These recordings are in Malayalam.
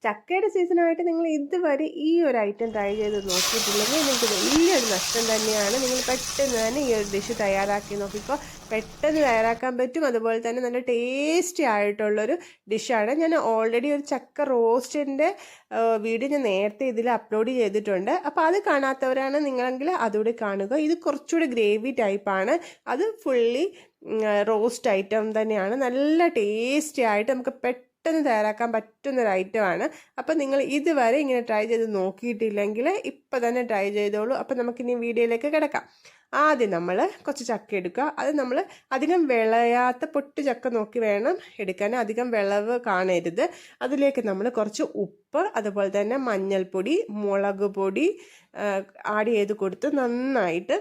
ചക്കയുടെ സീസണായിട്ട് നിങ്ങൾ ഇതുവരെ ഈ ഒരു ഐറ്റം ട്രൈ ചെയ്ത് നോക്കിയിട്ടില്ലെങ്കിൽ നിങ്ങൾക്ക് വലിയൊരു നഷ്ടം തന്നെയാണ്. നിങ്ങൾ പെട്ടെന്ന് തന്നെ ഈ ഒരു ഡിഷ് തയ്യാറാക്കി നോക്കിക്കോ. പെട്ടെന്ന് തയ്യാറാക്കാൻ പറ്റും. അതുപോലെ തന്നെ നല്ല ടേസ്റ്റി ആയിട്ടുള്ളൊരു ഡിഷാണ്. ഞാൻ ഓൾറെഡി ഒരു ചക്ക റോസ്റ്റിൻ്റെ വീഡിയോ ഞാൻ നേരത്തെ ഇതിൽ അപ്ലോഡ് ചെയ്തിട്ടുണ്ട്. അപ്പോൾ അത് കാണാത്തവരാണ് നിങ്ങളെങ്കിൽ അതുകൂടി കാണുക. ഇത് കുറച്ചുകൂടി ഗ്രേവി ടൈപ്പാണ്. അത് ഫുള്ളി റോസ്റ്റ് ഐറ്റം തന്നെയാണ്. നല്ല ടേസ്റ്റി ആയിട്ട് നമുക്ക് പെട്ടെന്ന് തയ്യാറാക്കാൻ പറ്റുന്നൊരു ഐറ്റമാണ്. അപ്പം നിങ്ങൾ ഇതുവരെ ഇങ്ങനെ ട്രൈ ചെയ്ത് നോക്കിയിട്ടില്ലെങ്കിൽ ഇപ്പം തന്നെ ട്രൈ ചെയ്തോളൂ. അപ്പം നമുക്കിനി വീഡിയോയിലേക്ക് കിടക്കാം. ആദ്യം നമ്മൾ കുറച്ച് ചക്ക എടുക്കുക. അത് നമ്മൾ അധികം വിളയാത്ത പൊട്ട് ചക്ക നോക്കി വേണം എടുക്കാൻ, അധികം വിളവ് കാണരുത്. അതിലേക്ക് നമ്മൾ കുറച്ച് ഉപ്പ്, അതുപോലെ തന്നെ മഞ്ഞൾപ്പൊടി, മുളക് പൊടി ആഡ് ചെയ്ത് കൊടുത്ത് നന്നായിട്ട്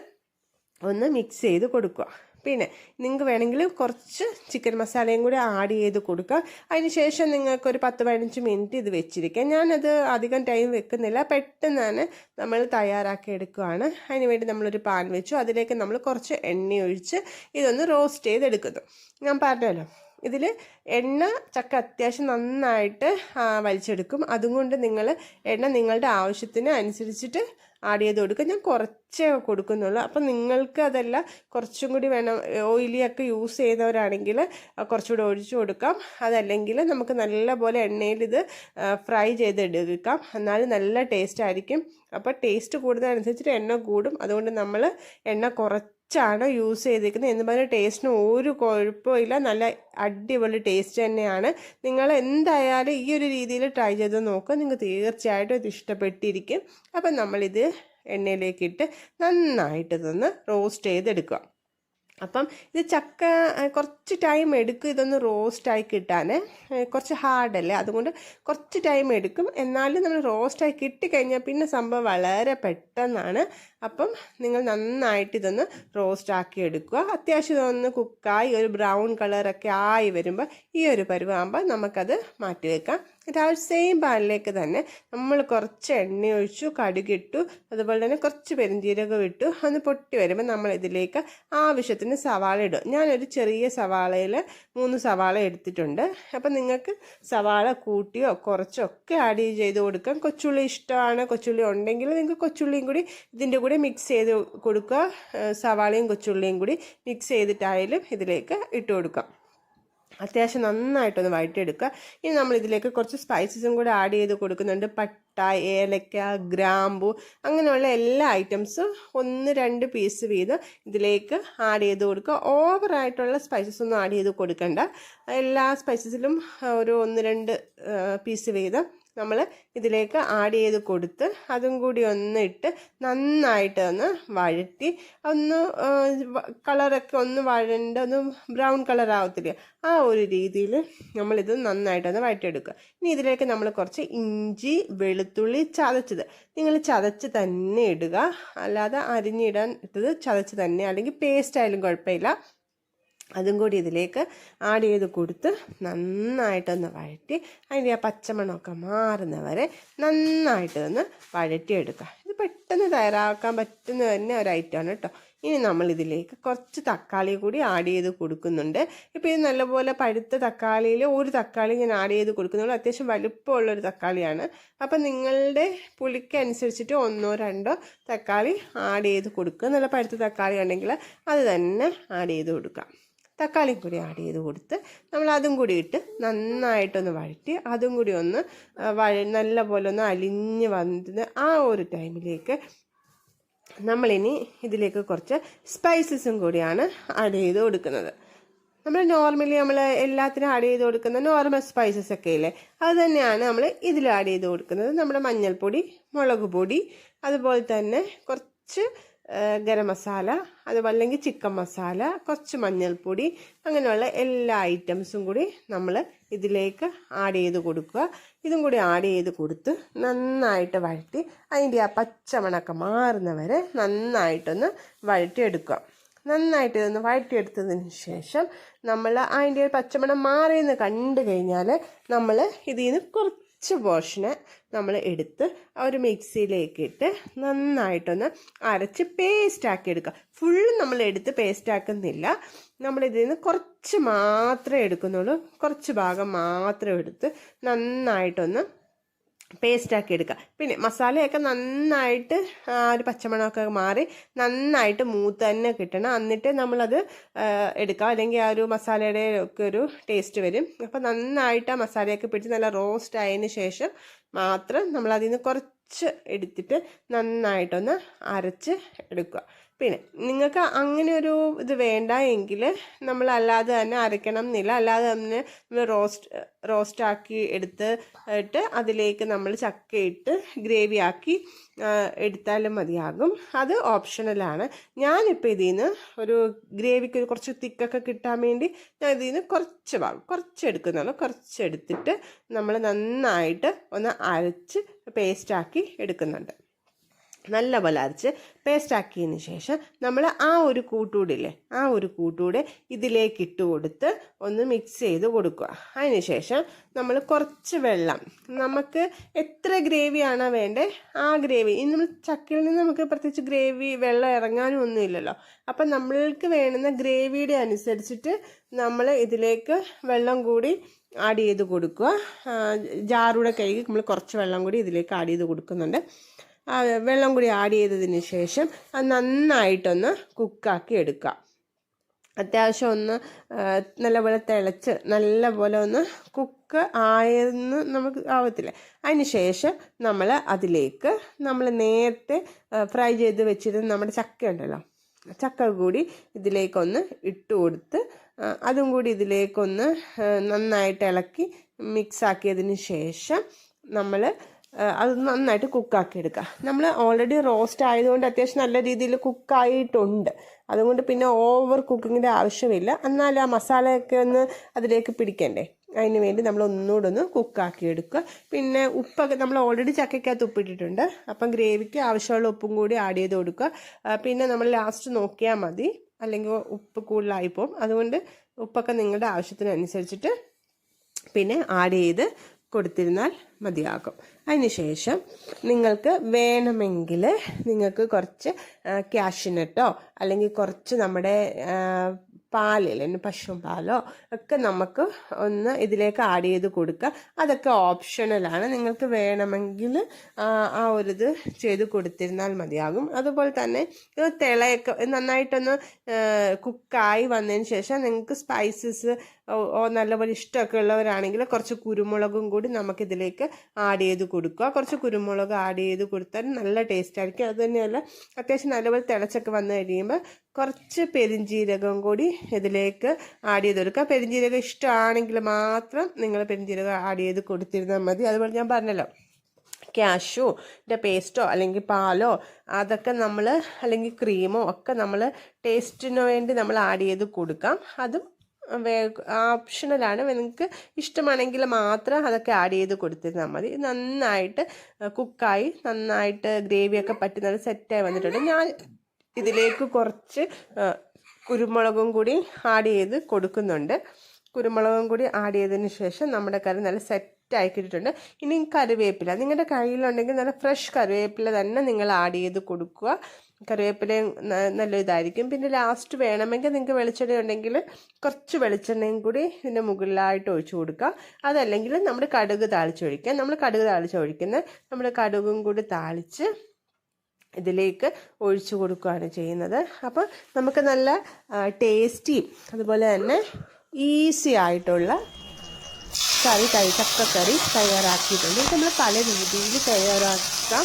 ഒന്ന് മിക്സ് ചെയ്ത് കൊടുക്കുക. പിന്നെ നിങ്ങൾക്ക് വേണമെങ്കിൽ കുറച്ച് ചിക്കൻ മസാലയും കൂടി ആഡ് ചെയ്ത് കൊടുക്കുക. അതിന് ശേഷം നിങ്ങൾക്കൊരു 10-15 മിനിറ്റ് ഇത് വെച്ചിരിക്കാം. ഞാനത് അധികം ടൈം വെക്കുന്നില്ല, പെട്ടെന്ന് തന്നെ നമ്മൾ തയ്യാറാക്കി എടുക്കുകയാണ്. അതിന് വേണ്ടി നമ്മളൊരു പാൻ വെച്ചു. അതിലേക്ക് നമ്മൾ കുറച്ച് എണ്ണ ഒഴിച്ച് ഇതൊന്ന് റോസ്റ്റ് ചെയ്തെടുക്കുന്നു. ഞാൻ പറഞ്ഞല്ലോ, ഇതിൽ എണ്ണ ചക്ക അത്യാവശ്യം നന്നായിട്ട് വലിച്ചെടുക്കും. അതുകൊണ്ട് നിങ്ങൾ എണ്ണ നിങ്ങളുടെ ആവശ്യത്തിന് അനുസരിച്ചിട്ട് ആഡ് ചെയ്ത് കൊടുക്കുക. ഞാൻ കുറച്ചേ കൊടുക്കുന്നുള്ളൂ. അപ്പം നിങ്ങൾക്ക് അതല്ല കുറച്ചും കൂടി വേണം, ഓയിലിയൊക്കെ യൂസ് ചെയ്യുന്നവരാണെങ്കിൽ കുറച്ചുകൂടി ഒഴിച്ചു കൊടുക്കാം. അതല്ലെങ്കിൽ നമുക്ക് നല്ലപോലെ എണ്ണയിൽ ഇത് ഫ്രൈ ചെയ്തെടുക്കാം, എന്നാലും നല്ല ടേസ്റ്റ് ആയിരിക്കും. അപ്പോൾ ടേസ്റ്റ് കൂടുന്നതനുസരിച്ചിട്ട് എണ്ണ കൂടും. അതുകൊണ്ട് നമ്മൾ എണ്ണ കുറച്ചാണ് യൂസ് ചെയ്തിരിക്കുന്നത്. എന്ന് പറഞ്ഞാൽ ടേസ്റ്റിന് ഒരു കുഴപ്പമില്ല, നല്ല അടിപൊളി ടേസ്റ്റ് തന്നെയാണ്. നിങ്ങൾ എന്തായാലും ഈ ഒരു രീതിയിൽ ട്രൈ ചെയ്ത് നോക്കുക, നിങ്ങൾക്ക് തീർച്ചയായിട്ടും ഇത് ഇഷ്ടപ്പെട്ടിരിക്കും. അപ്പം നമ്മളിത് എണ്ണയിലേക്കിട്ട് നന്നായിട്ട് ഇതൊന്ന് റോസ്റ്റ് ചെയ്തെടുക്കുക. അപ്പം ഇത് ചക്ക കുറച്ച് ടൈം എടുക്കും ഇതൊന്ന് റോസ്റ്റായി കിട്ടാൻ. കുറച്ച് ഹാർഡല്ലേ, അതുകൊണ്ട് കുറച്ച് ടൈം എടുക്കും. എന്നാലും നമ്മൾ റോസ്റ്റായി കിട്ടിക്കഴിഞ്ഞാൽ പിന്നെ സംഭവം വളരെ പെട്ടെന്നാണ്. അപ്പം നിങ്ങൾ നന്നായിട്ട് ഇതൊന്ന് റോസ്റ്റാക്കി എടുക്കുക. അത്യാവശ്യം ഇതൊന്ന് കുക്കായി ഒരു ബ്രൗൺ കളറൊക്കെ ആയി വരുമ്പോൾ ഈ ഒരു പരുവാകുമ്പോൾ നമുക്കത് മാറ്റി വെക്കാം. ആ സെയിം പാനിലേക്ക് തന്നെ നമ്മൾ കുറച്ച് എണ്ണ ഒഴിച്ചു, കടുകിട്ടു, അതുപോലെ തന്നെ കുറച്ച് പെരുംജീരകം ഇട്ടു. ഒന്ന് പൊട്ടി വരുമ്പോൾ നമ്മൾ ഇതിലേക്ക് ആവശ്യത്തിന് സവാള ഇടും. ഞാനൊരു ചെറിയ സവാളയിൽ 3 സവാള എടുത്തിട്ടുണ്ട്. അപ്പം നിങ്ങൾക്ക് സവാള കൂട്ടിയോ കുറച്ചോ ഒക്കെ ആഡ് ചെയ്ത് കൊടുക്കാം. കൊച്ചുള്ളി ഇഷ്ടമാണ്, കൊച്ചുള്ളി ഉണ്ടെങ്കിൽ നിങ്ങൾക്ക് കൊച്ചുള്ളിയും കൂടി ഇതിൻ്റെ കൂടെ മിക്സ് ചെയ്ത് കൊടുക്കുക. സവാളയും കൊച്ചുള്ളിയും കൂടി മിക്സ് ചെയ്തിട്ടായാലും ഇതിലേക്ക് ഇട്ട് കൊടുക്കാം. അത്യാവശ്യം നന്നായിട്ടൊന്ന് വഴറ്റിയെടുക്കുക. ഇനി നമ്മൾ ഇതിലേക്ക് കുറച്ച് സ്പൈസസും കൂടെ ആഡ് ചെയ്ത് കൊടുക്കുന്നുണ്ട്. പട്ട, ഏലക്ക, ഗ്രാമ്പു, അങ്ങനെയുള്ള എല്ലാ ഐറ്റംസും 1-2 പീസ് വീതം ഇതിലേക്ക് ആഡ് ചെയ്ത് കൊടുക്കുക. ഓവറായിട്ടുള്ള സ്പൈസസ് ഒന്നും ആഡ് ചെയ്ത് കൊടുക്കണ്ട. എല്ലാ സ്പൈസസിലും ഒരു 1-2 പീസ് വീതം നമ്മൾ ഇതിലേക്ക് ആഡ് ചെയ്ത് കൊടുത്ത് അതും കൂടി ഒന്ന് ഇട്ട് നന്നായിട്ട് ഒന്ന് വഴറ്റി, ഒന്ന് കളറൊക്കെ ഒന്ന് വഴണ്ട് ഒന്ന് ബ്രൗൺ കളർ ആവത്തില്ല, ആ ഒരു രീതിയിൽ നമ്മളിത് നന്നായിട്ടൊന്ന് വഴറ്റിയെടുക്കുക. ഇനി ഇതിലേക്ക് നമ്മൾ കുറച്ച് ഇഞ്ചി, വെളുത്തുള്ളി ചതച്ചത് നിങ്ങൾ ചതച്ച് തന്നെ ഇടുക, അല്ലാതെ അരിഞ്ഞിടാൻ ഇട്ടത് ചതച്ച് തന്നെ, അല്ലെങ്കിൽ പേസ്റ്റ് ആയാലും കുഴപ്പമില്ല. അതും കൂടി ഇതിലേക്ക് ആഡ് ചെയ്ത് കൊടുത്ത് നന്നായിട്ടൊന്ന് വഴറ്റി അതിൻ്റെ ആ പച്ചമണമൊക്കെ മാറുന്നവരെ നന്നായിട്ട് ഒന്ന് വഴറ്റിയെടുക്കുക. ഇത് പെട്ടെന്ന് തയ്യാറാക്കാൻ പറ്റുന്ന തന്നെ ഒരു ഐറ്റമാണ് കേട്ടോ. ഇനി നമ്മളിതിലേക്ക് കുറച്ച് തക്കാളി കൂടി ആഡ് ചെയ്ത് കൊടുക്കുന്നുണ്ട്. ഇപ്പോൾ ഇത് നല്ലപോലെ പഴുത്ത തക്കാളിയിൽ ഒരു തക്കാളി ഞാൻ ആഡ് ചെയ്ത് കൊടുക്കുന്നുള്ളൂ. അത്യാവശ്യം വലുപ്പമുള്ളൊരു തക്കാളിയാണ്. അപ്പം നിങ്ങളുടെ പുളിക്ക് അനുസരിച്ചിട്ട് 1-2 തക്കാളി ആഡ് ചെയ്ത് കൊടുക്കുക. നല്ല പഴുത്ത തക്കാളി ഉണ്ടെങ്കിൽ അത് തന്നെ ആഡ് ചെയ്ത് കൊടുക്കാം. തക്കാളിയും കൂടി ആഡ് ചെയ്ത് കൊടുത്ത് നമ്മൾ അതും കൂടി ഇട്ട് നന്നായിട്ടൊന്ന് വഴറ്റി അതും കൂടി ഒന്ന് നല്ല പോലെ ഒന്ന് അലിഞ്ഞ് വന്ന് ആ ഒരു ടൈമിലേക്ക് നമ്മളിനി ഇതിലേക്ക് കുറച്ച് സ്പൈസസും കൂടിയാണ് ആഡ് ചെയ്ത് കൊടുക്കുന്നത്. നമ്മൾ നോർമലി നമ്മൾ എല്ലാത്തിനും ആഡ് ചെയ്ത് കൊടുക്കുന്ന നോർമൽ സ്പൈസസ് ഒക്കെ ഇല്ലേ, അത് തന്നെയാണ് നമ്മൾ ഇതിൽ ആഡ് ചെയ്ത് കൊടുക്കുന്നത്. നമ്മുടെ മഞ്ഞൾപ്പൊടി, മുളക് പൊടി, അതുപോലെ തന്നെ കുറച്ച് ഗരം മസാല, അതുപോലെ അല്ലെങ്കിൽ ചിക്കൻ മസാല, കുറച്ച് മഞ്ഞൾപ്പൊടി, അങ്ങനെയുള്ള എല്ലാ ഐറ്റംസും കൂടി നമ്മൾ ഇതിലേക്ക് ആഡ് ചെയ്ത് കൊടുക്കുക. ഇതും കൂടി ആഡ് ചെയ്ത് കൊടുത്ത് നന്നായിട്ട് വഴറ്റി അതിൻ്റെ ആ പച്ചമണക്കം മാറുന്നവരെ നന്നായിട്ടൊന്ന് വഴറ്റിയെടുക്കുക. നന്നായിട്ട് ഇതൊന്ന് വഴറ്റിയെടുത്തതിന് ശേഷം നമ്മൾ അതിൻ്റെ പച്ചമണം മാറിയെന്ന് കണ്ടു കഴിഞ്ഞാൽ നമ്മൾ ഇതിൽ നിന്ന് കുറച്ച് പോർഷന് നമ്മൾ എടുത്ത് ഒരു മിക്സിയിലേക്ക് ഇട്ട് നന്നായിട്ടൊന്ന് അരച്ച് പേസ്റ്റാക്കി എടുക്കുക. ഫുള്ള് നമ്മൾ എടുത്ത് പേസ്റ്റാക്കുന്നില്ല, നമ്മളിതിൽ നിന്ന് കുറച്ച് മാത്രമേ എടുക്കുന്നുള്ളൂ. കുറച്ച് ഭാഗം മാത്രം എടുത്ത് നന്നായിട്ടൊന്ന് പേസ്റ്റാക്കി എടുക്കുക. പിന്നെ മസാലയൊക്കെ നന്നായിട്ട് ഒരു പച്ചമണമൊക്കെ മാറി നന്നായിട്ട് മൂത്ത് തന്നെ കിട്ടണം. എന്നിട്ട് നമ്മളത് എടുക്കുക, അല്ലെങ്കിൽ ആ ഒരു മസാലയുടെ ഒക്കെ ഒരു ടേസ്റ്റ് വരും. അപ്പോൾ നന്നായിട്ട് ആ മസാലയൊക്കെ പിടിച്ച് നല്ല റോസ്റ്റ് ആയതിന് ശേഷം മാത്രം നമ്മളതിൽ നിന്ന് കുറച്ച് എടുത്തിട്ട് നന്നായിട്ടൊന്ന് അരച്ച് എടുക്കുക. പിന്നെ നിങ്ങൾക്ക് അങ്ങനെ ഒരു ഇത് വേണ്ട എങ്കിൽ നമ്മൾ അല്ലാതെ തന്നെ അരയ്ക്കണം എന്നില്ല. അല്ലാതെ തന്നെ നമ്മൾ റോസ്റ്റാക്കി എടുത്തിട്ട് അതിലേക്ക് നമ്മൾ ചക്കയിട്ട് ഗ്രേവി ആക്കി എടുത്താലും മതിയാകും. അത് ഓപ്ഷണലാണ്. ഞാനിപ്പോൾ ഇതിൽ നിന്ന് ഒരു ഗ്രേവിക്ക് കുറച്ച് തിക്കൊക്കെ കിട്ടാൻ വേണ്ടി ഞാൻ ഇതിൽ നിന്ന് കുറച്ച് എടുക്കുന്നുള്ളൂ. കുറച്ച് എടുത്തിട്ട് നമ്മൾ നന്നായിട്ട് ഒന്ന് അരച്ച് പേസ്റ്റാക്കി എടുക്കുന്നുണ്ട്. നല്ലപോലെ അരച്ച് പേസ്റ്റാക്കിയതിന് ശേഷം നമ്മൾ ആ ഒരു കൂട്ടുകൂടെ ഇതിലേക്ക് ഇട്ട് കൊടുത്ത് ഒന്ന് മിക്സ് ചെയ്ത് കൊടുക്കുക. അതിന് ശേഷം നമ്മൾ കുറച്ച് വെള്ളം, നമുക്ക് എത്ര ഗ്രേവിയാണോ വേണ്ടത് ആ ഗ്രേവി, ഇനി നമ്മൾ ചക്കയിൽ നിന്ന് നമുക്ക് പ്രത്യേകിച്ച് വെള്ളം ഇറങ്ങാനും ഒന്നുമില്ലല്ലോ. അപ്പം നമ്മൾക്ക് വേണ്ടുന്ന ഗ്രേവിയുടെ അനുസരിച്ചിട്ട് നമ്മൾ ഇതിലേക്ക് വെള്ളം കൂടി ആഡ് ചെയ്ത് കൊടുക്കുക. ജാറൂടെ കഴുകി നമ്മൾ കുറച്ച് വെള്ളം കൂടി ഇതിലേക്ക് ആഡ് ചെയ്ത് കൊടുക്കുന്നുണ്ട്. വെള്ളം കൂടി ആഡ് ചെയ്തതിന് ശേഷം അത് നന്നായിട്ടൊന്ന് കുക്കാക്കി എടുക്കുക. അത്യാവശ്യം ഒന്ന് നല്ലപോലെ തിളച്ച് നല്ലപോലെ ഒന്ന് കുക്ക് ആയെന്ന് നമുക്ക് ആവത്തില്ല. അതിന് ശേഷം നമ്മൾ അതിലേക്ക് നമ്മൾ നേരത്തെ ഫ്രൈ ചെയ്ത് വെച്ചിരുന്ന നമ്മുടെ ചക്ക ഉണ്ടല്ലോ, ചക്ക കൂടി ഇതിലേക്കൊന്ന് ഇട്ട് കൊടുത്ത് അതും കൂടി ഇതിലേക്കൊന്ന് നന്നായിട്ട് ഇളക്കി മിക്സാക്കിയതിന് ശേഷം നമ്മൾ അത് നന്നായിട്ട് കുക്കാക്കി എടുക്കുക. നമ്മൾ ഓൾറെഡി റോസ്റ്റ് ആയതുകൊണ്ട് അത്യാവശ്യം നല്ല രീതിയിൽ കുക്കായിട്ടുണ്ട്. അതുകൊണ്ട് പിന്നെ ഓവർ കുക്കിങ്ങിൻ്റെ ആവശ്യമില്ല. എന്നാൽ ആ മസാലയൊക്കെ ഒന്ന് അതിലേക്ക് പിടിക്കണ്ടേ, അതിന് വേണ്ടി നമ്മൾ ഒന്നുകൂടെ ഒന്ന് കുക്കാക്കി എടുക്കുക. പിന്നെ ഉപ്പൊക്കെ നമ്മൾ ഓൾറെഡി ചക്കയ്ക്കകത്ത് ഉപ്പിട്ടിട്ടുണ്ട്. അപ്പം ഗ്രേവിക്ക് ആവശ്യമുള്ള ഉപ്പും കൂടി ആഡ് ചെയ്ത് കൊടുക്കുക. പിന്നെ നമ്മൾ ലാസ്റ്റ് നോക്കിയാൽ മതി, അല്ലെങ്കിൽ ഉപ്പ് കൂടുതലായിപ്പോവും. അതുകൊണ്ട് ഉപ്പൊക്കെ നിങ്ങളുടെ ആവശ്യത്തിനനുസരിച്ചിട്ട് പിന്നെ ആഡ് ചെയ്ത് കൊടുത്തിരുന്നാൽ മതിയാകും. അതിനുശേഷം നിങ്ങൾക്ക് വേണമെങ്കിൽ നിങ്ങൾക്ക് കുറച്ച് കാഷ്യൂനട്ടോ അല്ലെങ്കിൽ കുറച്ച് നമ്മുടെ പാലില്ലേ, പശു പാലോ ഒക്കെ നമുക്ക് ഒന്ന് ഇതിലേക്ക് ആഡ് ചെയ്ത് കൊടുക്കുക. അതൊക്കെ ഓപ്ഷണലാണ്. നിങ്ങൾക്ക് വേണമെങ്കിൽ ആ ഒരു ഇത് ചെയ്ത് കൊടുത്തിരുന്നാൽ മതിയാകും. അതുപോലെ തന്നെ തിളയൊക്കെ നന്നായിട്ടൊന്ന് കുക്കായി വന്നതിന് ശേഷം നിങ്ങൾക്ക് സ്പൈസസ് നല്ലപോലെ ഇഷ്ടമൊക്കെ ഉള്ളവരാണെങ്കിൽ കുറച്ച് കുരുമുളകും കൂടി നമുക്കിതിലേക്ക് ആഡ് ചെയ്ത് കൊടുക്കുക. കുറച്ച് കുരുമുളക് ആഡ് ചെയ്ത് കൊടുത്താൽ നല്ല ടേസ്റ്റ് ആയിരിക്കും. അതുതന്നെയല്ല, അത്യാവശ്യം നല്ലപോലെ തിളച്ചൊക്കെ വന്നു കഴിയുമ്പോൾ കുറച്ച് പെരിഞ്ജീരകം കൂടി ഇതിലേക്ക് ആഡ് ചെയ്ത് കൊടുക്കുക. പെരിഞ്ജീരകം ഇഷ്ടമാണെങ്കിൽ മാത്രം നിങ്ങൾ പെരിഞ്ജീരകം ആഡ് ചെയ്ത് കൊടുത്തിരുന്നാൽ മതി. അതുപോലെ ഞാൻ പറഞ്ഞല്ലോ, കാഷ്യൂൻ്റെ പേസ്റ്റോ അല്ലെങ്കിൽ പാലോ അതൊക്കെ നമ്മൾ അല്ലെങ്കിൽ ക്രീമോ ഒക്കെ നമ്മൾ ടേസ്റ്റിന് വേണ്ടി നമ്മൾ ആഡ് ചെയ്ത് കൊടുക്കാം. അതും ഓപ്ഷണലാണ്. നിങ്ങൾക്ക് ഇഷ്ടമാണെങ്കിൽ മാത്രം അതൊക്കെ ആഡ് ചെയ്ത് കൊടുത്തിരുന്നാൽ മതി. നന്നായിട്ട് കുക്കായി നന്നായിട്ട് ഗ്രേവിയൊക്കെ പറ്റി നല്ല സെറ്റായി വന്നിട്ടുണ്ട്. ഞാൻ ഇതിലേക്ക് കുറച്ച് കുരുമുളകും കൂടി ആഡ് ചെയ്ത് കൊടുക്കുന്നുണ്ട്. കുരുമുളകും കൂടി ആഡ് ചെയ്തതിന് ശേഷം നമ്മുടെ കറി നല്ല സെറ്റായി കിട്ടിയിട്ടുണ്ട്. ഇനി കറിവേപ്പില നിങ്ങളുടെ കയ്യിലുണ്ടെങ്കിൽ നല്ല ഫ്രഷ് കറിവേപ്പില തന്നെ നിങ്ങൾ ആഡ് ചെയ്ത് കൊടുക്കുക. കറിവേപ്പിലയും നല്ല ഇതായിരിക്കും. പിന്നെ ലാസ്റ്റ് വേണമെങ്കിൽ നിങ്ങൾക്ക് വെളിച്ചെണ്ണ ഉണ്ടെങ്കിൽ കുറച്ച് വെളിച്ചെണ്ണയും കൂടി ഇതിൻ്റെ മുകളിലായിട്ട് ഒഴിച്ചു കൊടുക്കുക. അതല്ലെങ്കിൽ നമ്മുടെ കടുക് താളിച്ചൊഴിക്കുക. നമ്മൾ കടുക് താളിച്ചൊഴിക്കുന്നത് നമ്മുടെ കടുകും കൂടി താളിച്ച് ഇതിലേക്ക് ഒഴിച്ചു കൊടുക്കുകയാണ് ചെയ്യുന്നത്. അപ്പോൾ നമുക്ക് നല്ല ടേസ്റ്റിയും അതുപോലെ തന്നെ ഈസി ആയിട്ടുള്ള ചക്കക്കറി തയ്യാറാക്കിയിട്ടുണ്ട്. ഇത് നമ്മൾ പല രീതിയിൽ തയ്യാറാക്കാൻ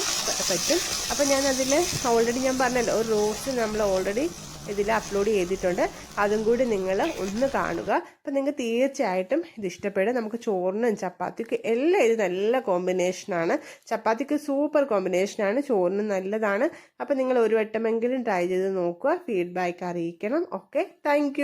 പറ്റും. അപ്പോൾ ഞാനതിൽ ഓൾറെഡി ഞാൻ പറഞ്ഞല്ലോ, ഒരു റോസ്റ്റ് നമ്മൾ ഓൾറെഡി ഇതിൽ അപ്ലോഡ് ചെയ്തിട്ടുണ്ട്. അതും കൂടി നിങ്ങൾ ഒന്ന് കാണുക. അപ്പം നിങ്ങൾക്ക് തീർച്ചയായിട്ടും ഇത് ഇഷ്ടപ്പെടും. നമുക്ക് ചോറിനും ചപ്പാത്തിക്കും എല്ലാം ഇത് നല്ല കോമ്പിനേഷനാണ്. ചപ്പാത്തിക്ക് സൂപ്പർ കോമ്പിനേഷനാണ്, ചോറിനും നല്ലതാണ്. അപ്പം നിങ്ങൾ ഒരു വട്ടമെങ്കിലും ട്രൈ ചെയ്ത് നോക്കുക, ഫീഡ്ബാക്ക് അറിയിക്കണം. Okay, thank